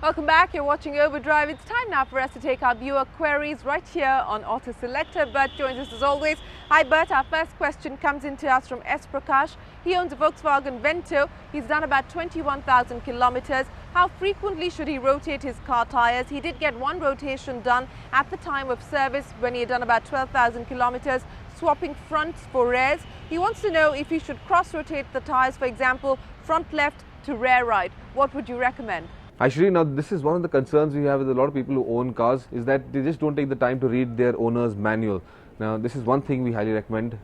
Welcome back. You're watching Overdrive. It's time now for us to take our viewer queries right here on Autoselector. Bert joins us as always. Hi Bert, our first question comes into us from S. Prakash. He owns a Volkswagen Vento. He's done about 21,000 kilometers. How frequently should he rotate his car tires? He did get one rotation done at the time of service when he had done about 12,000 kilometers, swapping fronts for rears. He wants to know if he should cross-rotate the tires, for example, front left to rear right. What would you recommend? Actually, now this is one of the concerns we have with a lot of people who own cars, is that they just don't take the time to read their owner's manual. Now, this is one thing we highly recommend.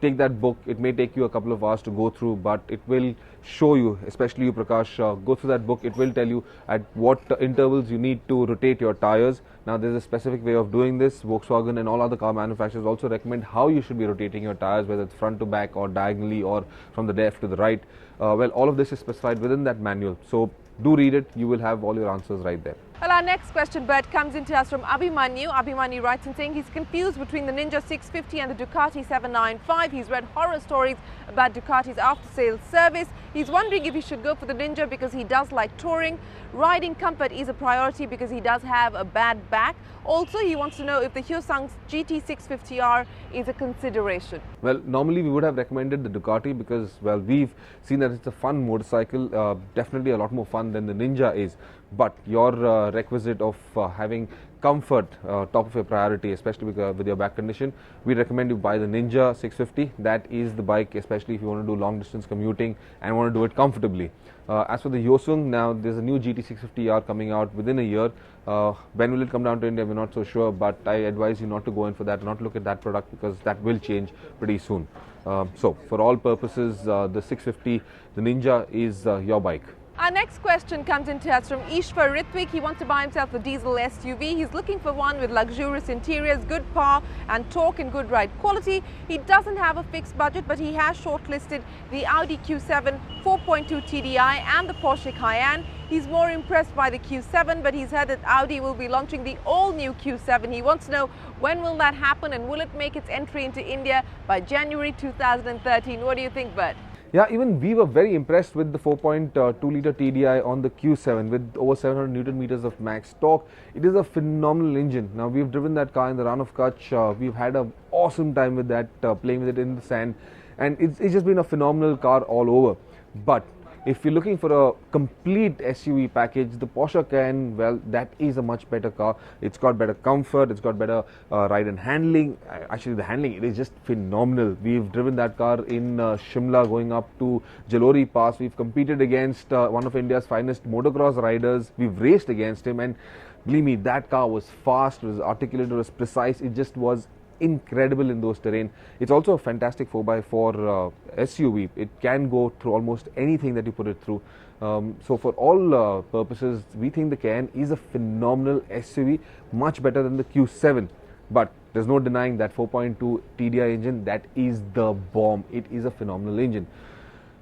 Take that book. It may take you a couple of hours to go through, but it will show you, especially you Prakash, go through that book. It will tell you at what intervals you need to rotate your tires. Now, there's a specific way of doing this. Volkswagen and all other car manufacturers also recommend how you should be rotating your tires, whether it's front to back or diagonally or from the left to the right. Well, all of this is specified within that manual. So, do read it. You will have all your answers right there. Well, our next question, Bert, comes into us from Abhimanyu. Abhimanyu writes in saying he's confused between the Ninja 650 and the Ducati 795. He's read horror stories about Ducati's after-sales service. He's wondering if he should go for the Ninja because he does like touring. Riding comfort is a priority because he does have a bad back. Also, he wants to know if the Hyosung's GT650R is a consideration. Well, normally we would have recommended the Ducati because, well, we've seen that it's a fun motorcycle, definitely a lot more fun than the Ninja is. But your requisite of having comfort top of your priority, especially with your back condition, we recommend you buy the Ninja 650. That is the bike, especially if you want to do long distance commuting and want to do it comfortably. As for the Hyosung, now there's a new GT650R coming out within a year. When will it come down to India? We're not so sure, but I advise you not to go in for that, not look at that product because that will change pretty soon. So for all purposes, the 650, the Ninja is your bike. Our next question comes into us from Ishwar Ritwik. He wants to buy himself a diesel SUV. He's looking for one with luxurious interiors, good power and torque and good ride quality. He doesn't have a fixed budget, but he has shortlisted the Audi Q7 4.2 TDI and the Porsche Cayenne. He's more impressed by the Q7, but he's heard that Audi will be launching the all-new Q7. He wants to know when will that happen and will it make its entry into India by January 2013. What do you think, Bert? Yeah, even we were very impressed with the 4.2-litre TDI on the Q7 with over 700 Newton meters of max torque. It is a phenomenal engine. Now, we've driven that car in the Run of Kutch. We've had an awesome time with that, playing with it in the sand. And it's just been a phenomenal car all over. But if you're looking for a complete SUV package, the Porsche Cayenne, well, that is a much better car. It's got better comfort, it's got better ride and handling. Actually, the handling, it is just phenomenal. We've driven that car in Shimla going up to Jalori Pass. We've competed against one of India's finest motocross riders. We've raced against him, and believe me, that car was fast, it was articulate, it was precise. It just was incredible in those terrain. It's also a fantastic 4x4 SUV. It can go through almost anything that you put it through. So for all purposes, we think the Cayenne is a phenomenal SUV, much better than the Q7. But there's no denying that 4.2 TDI engine, that is the bomb. It is a phenomenal engine.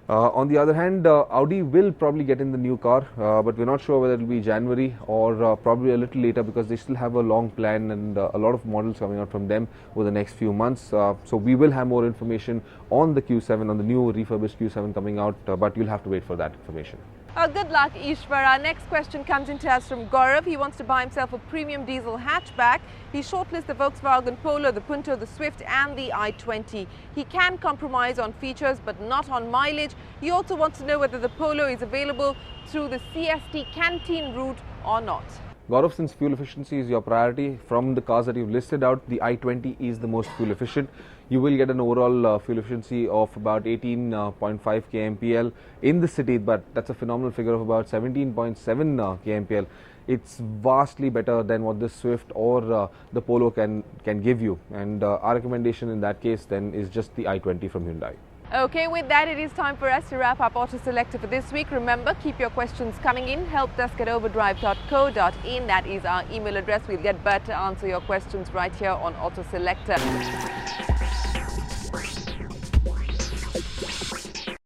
On the other hand, Audi will probably get in the new car, but we're not sure whether it will be January or probably a little later because they still have a long plan and a lot of models coming out from them over the next few months. So we will have more information on the Q7, on the new refurbished Q7 coming out, but you'll have to wait for that information. Good luck, Ishwar. Our next question comes into us from Gaurav. He wants to buy himself a premium diesel hatchback. He shortlists the Volkswagen Polo, the Punto, the Swift and the i20. He can compromise on features but not on mileage. He also wants to know whether the Polo is available through the CST canteen route or not. Gaurav, since fuel efficiency is your priority, from the cars that you've listed out, the i20 is the most fuel efficient. You will get an overall fuel efficiency of about 18.5 kmpl in the city, but that's a phenomenal figure of about 17.7 kmpl. It's vastly better than what the Swift or the Polo can give you. And our recommendation in that case then is just the i20 from Hyundai. Okay, with that, it is time for us to wrap up Autoselector for this week. Remember, keep your questions coming in. helpdesk@overdrive.co.in. That is our email address. We'll get Bert to answer your questions right here on Autoselector.